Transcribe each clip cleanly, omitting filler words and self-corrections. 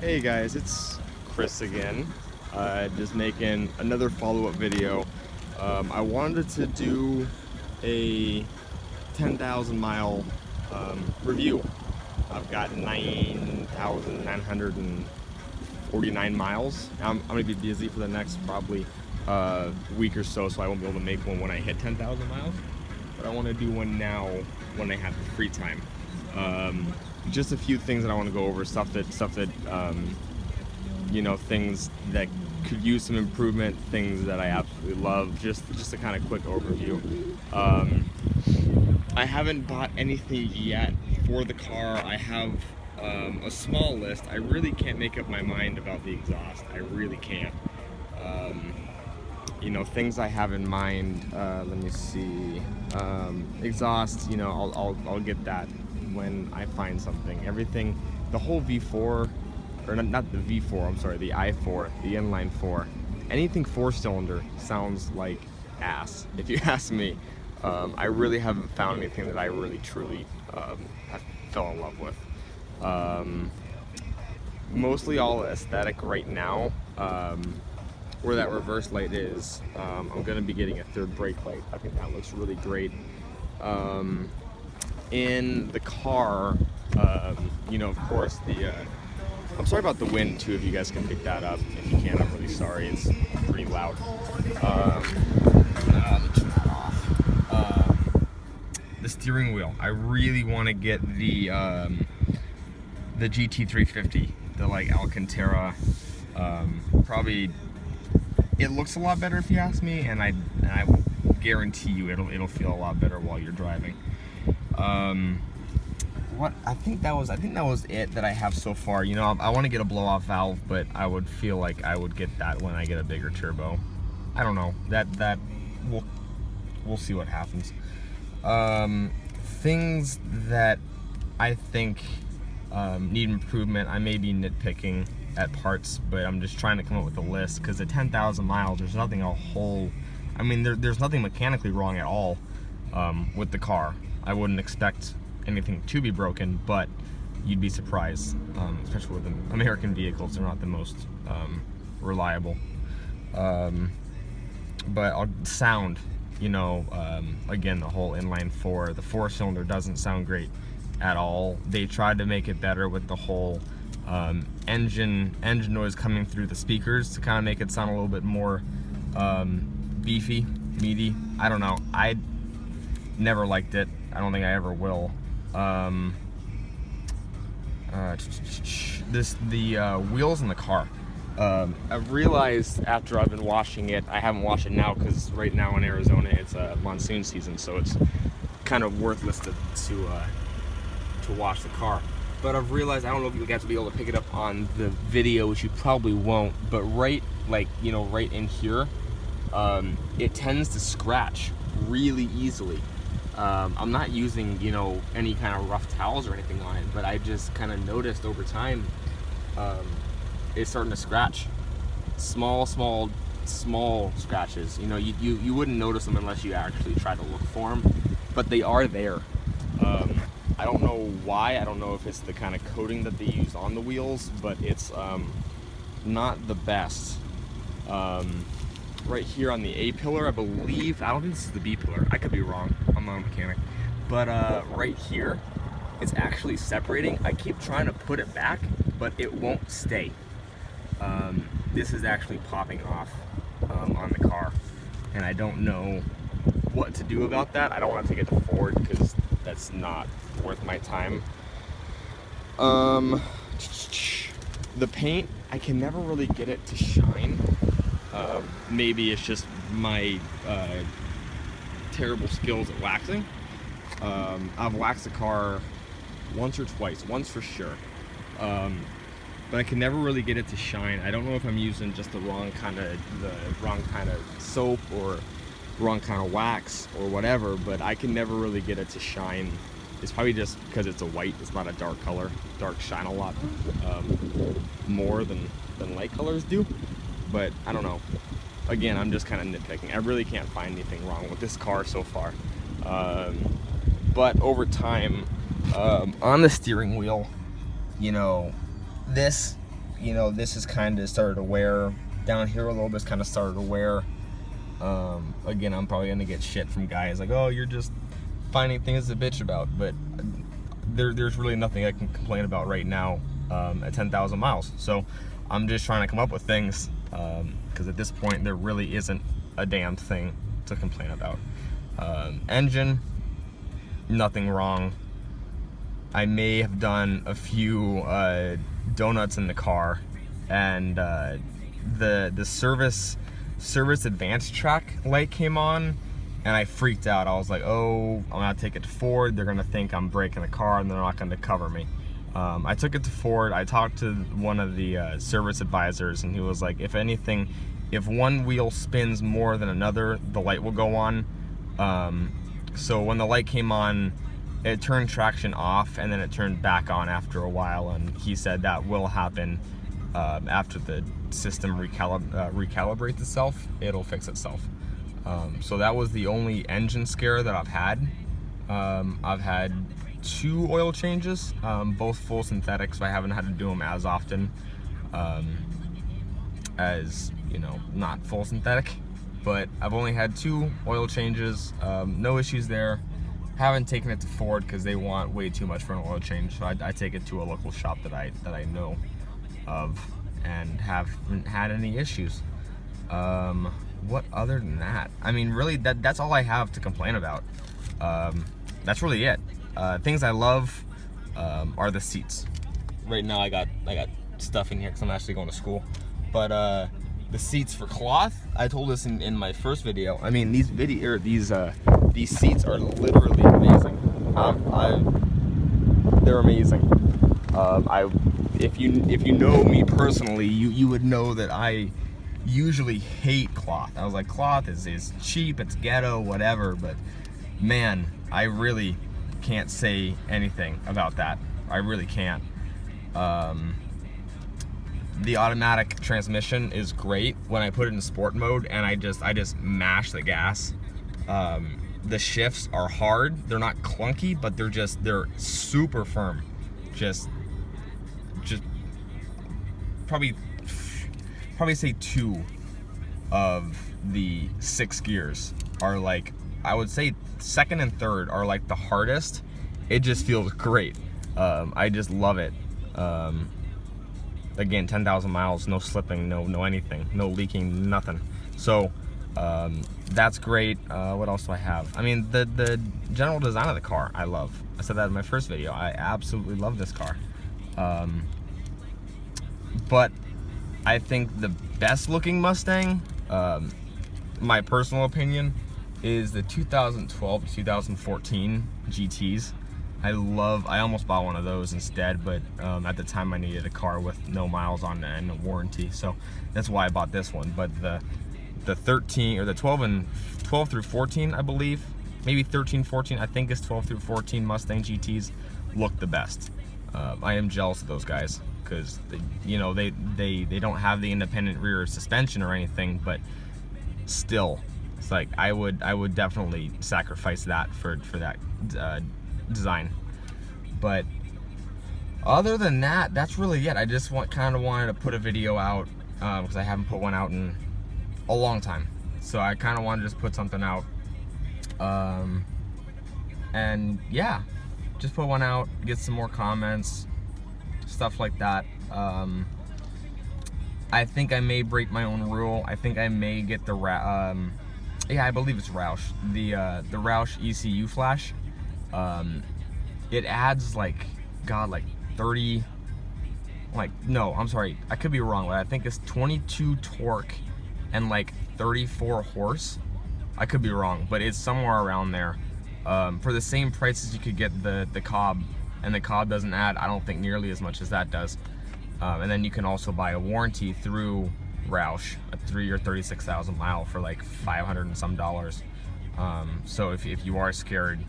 Hey guys, it's Chris again, just making another follow-up video. I wanted to do a 10,000 mile review. I've got 9,949 miles. I'm gonna be busy for the next probably week or so, so I won't be able to make one when I hit 10,000 miles. But I want to do one now when I have the free time. Just a few things that I want to go over, stuff that you know, things that could use some improvement, things that I absolutely love. Just a kind of quick overview. I haven't bought anything yet for the car. I have a small list. I really can't make up my mind about the exhaust. I really can't. You know, things I have in mind. Let me see. Exhaust. You know, I'll get that when I find something. Everything, the whole V4, or not the V4. I'm sorry, the i4, the inline 4. Anything 4-cylinder sounds like ass, if you ask me. I really haven't found anything that I really truly fell in love with. Mostly all aesthetic right now. Where that reverse light is, I'm going to be getting a third brake light. I think that looks really great. In the car, you know, of course, I'm sorry about the wind too, if you guys can pick that up. If you can't, I'm really sorry. It's pretty loud. Let me turn that off. The steering wheel. I really want to get the GT350, the like Alcantara. Probably. It looks a lot better if you ask me, and I will guarantee you it'll feel a lot better while you're driving. What I think that was it that I have so far. You know, I want to get a blow-off valve, but I would feel like I would get that when I get a bigger turbo. I don't know. That we'll see what happens. Things that I think need improvement. I may be nitpicking at parts, but I'm just trying to come up with a list, because at 10,000 miles there's nothing there's nothing mechanically wrong at all with the car. I wouldn't expect anything to be broken, but you'd be surprised, especially with the American vehicles. They're not the most reliable. But sound, you know, again, the whole inline 4, the 4-cylinder doesn't sound great at all. They tried to make it better with the whole engine noise coming through the speakers to kind of make it sound a little bit more beefy, meaty. I don't know. I never liked it. I don't think I ever will. The wheels in the car. I've realized after I've been washing it, I haven't washed it now because right now in Arizona it's monsoon season, so it's kind of worthless to wash the car. But I've realized, I don't know if you guys will be able to pick it up on the video, which you probably won't, but right in here, it tends to scratch really easily. I'm not using, you know, any kind of rough towels or anything on it, but I just kind of noticed over time, it's starting to scratch. Small scratches. You know, you wouldn't notice them unless you actually try to look for them, but they are there. I don't know why. I don't know if it's the kind of coating that they use on the wheels, but it's not the best. Right here on the A pillar, I believe, I don't think this is the B pillar. I could be wrong. I'm not a mechanic. But right here, it's actually separating. I keep trying to put it back, but it won't stay. This is actually popping off on the car, and I don't know what to do about that. I don't want to take it to Ford because that's not worth my time. The paint, I can never really get it to shine. Maybe it's just my terrible skills at waxing. I've waxed the car once or twice, once for sure. But I can never really get it to shine. I don't know if I'm using just the wrong kind of soap or wrong kind of wax or whatever, but I can never really get it to shine. It's probably just because it's a white, it's not a dark color. Darks shine a lot more than light colors do, but I don't know. Again, I'm just kind of nitpicking. I really can't find anything wrong with this car so far. But over time, on the steering wheel, you know, this you know, this has kind of started to wear. Down here a little bit's kind of started to wear. Again, I'm probably gonna get shit from guys like, oh, you're just finding things to bitch about, but there's really nothing I can complain about right now at 10,000 miles. So I'm just trying to come up with things, because at this point there really isn't a damn thing to complain about. Engine, nothing wrong. I may have done a few donuts in the car, and the service advanced track light came on, and I freaked out. I was like, oh, I'm gonna take it to Ford. They're gonna think I'm breaking the car, and they're not gonna cover me. I took it to Ford. I talked to one of the service advisors, and he was like, if anything, if one wheel spins more than another, the light will go on. So when the light came on, it turned traction off, and then it turned back on after a while, and he said that will happen after the system recalibrates itself. It'll fix itself. So that was the only engine scare that I've had. I've had 2 oil changes, both full synthetics, so I haven't had to do them as often as, you know, not full synthetic, but I've only had 2 oil changes. No issues there. Haven't taken it to Ford because they want way too much for an oil change, so I take it to a local shop that I know of and haven't had any issues. What other than that? I mean, really, that's all I have to complain about. That's really it. Things I love are the seats. Right now I got stuff in here because I'm actually going to school, but the seats for cloth, I told this in my first video. I mean, these seats are literally amazing. They're amazing. If you know me personally, you would know that I usually hate cloth. I was like, cloth is cheap, it's ghetto, whatever, but man, I really can't say anything about that. I really can't. The automatic transmission is great when I put it in sport mode and I just mash the gas. The shifts are hard. They're not clunky, but they're super firm. Just probably say 2 of the 6 gears are like, I would say 2nd and 3rd are like the hardest. It just feels great. I just love it. Again, 10,000 miles, no slipping, no anything, no leaking, nothing. So that's great. What else do I have? I mean, the general design of the car I love. I said that in my first video. I absolutely love this car. But I think the best looking Mustang, my personal opinion, is the 2012 to 2014 GTs. I almost bought one of those instead, but at the time I needed a car with no miles on it and a warranty, so that's why I bought this one. But the 13 or the 12 through 14, I believe, maybe 13, 14, I think it's 12 through 14 Mustang GTs look the best. I am jealous of those guys because they don't have the independent rear suspension or anything, but still, it's like I would definitely sacrifice that for that design. But other than that, that's really it. I just kind of wanted to put a video out because I haven't put one out in a long time, so I kind of wanted to just put something out, and yeah, just put one out, get some more comments, stuff like that. I think I may break my own rule. I think I may get the I believe it's Roush, the Roush ECU flash. It adds like 30, no, I'm sorry, I could be wrong, but I think it's 22 torque and like 34 horse. I could be wrong, but it's somewhere around there. For the same price as you could get the Cobb, and the Cobb doesn't add, I don't think, nearly as much as that does. And then you can also buy a warranty through Roush, a 3 or 36,000 mile for like $500 and some. So if you are scared,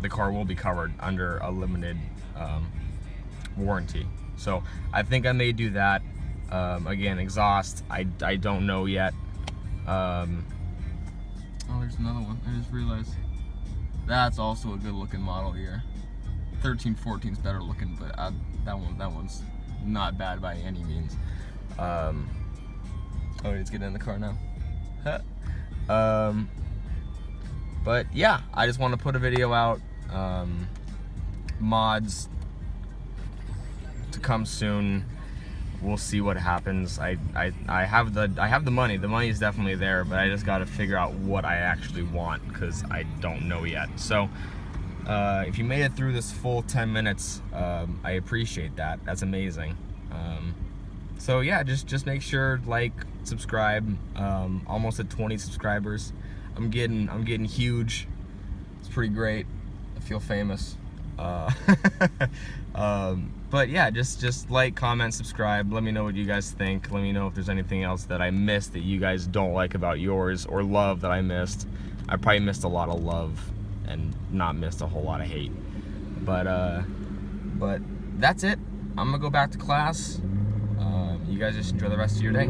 the car will be covered under a limited warranty. So I think I may do that. Again, exhaust, I don't know yet. Oh, there's another one. I just realized that's also a good looking model year. 1314's better looking, but that one's not bad by any means. Oh, he's getting in the car now. But yeah, I just want to put a video out. Mods to come soon. We'll see what happens. I have the money. The money is definitely there, but I just got to figure out what I actually want, because I don't know yet. So if you made it through this full 10 minutes, I appreciate that. That's amazing. So yeah, just make sure, like, subscribe. Almost at 20 subscribers. I'm getting huge. It's pretty great. I feel famous. But yeah, just like, comment, subscribe. Let me know what you guys think. Let me know if there's anything else that I missed that you guys don't like about yours, or love that I missed. I probably missed a lot of love and not missed a whole lot of hate. But that's it. I'm gonna go back to class. You guys just enjoy the rest of your day.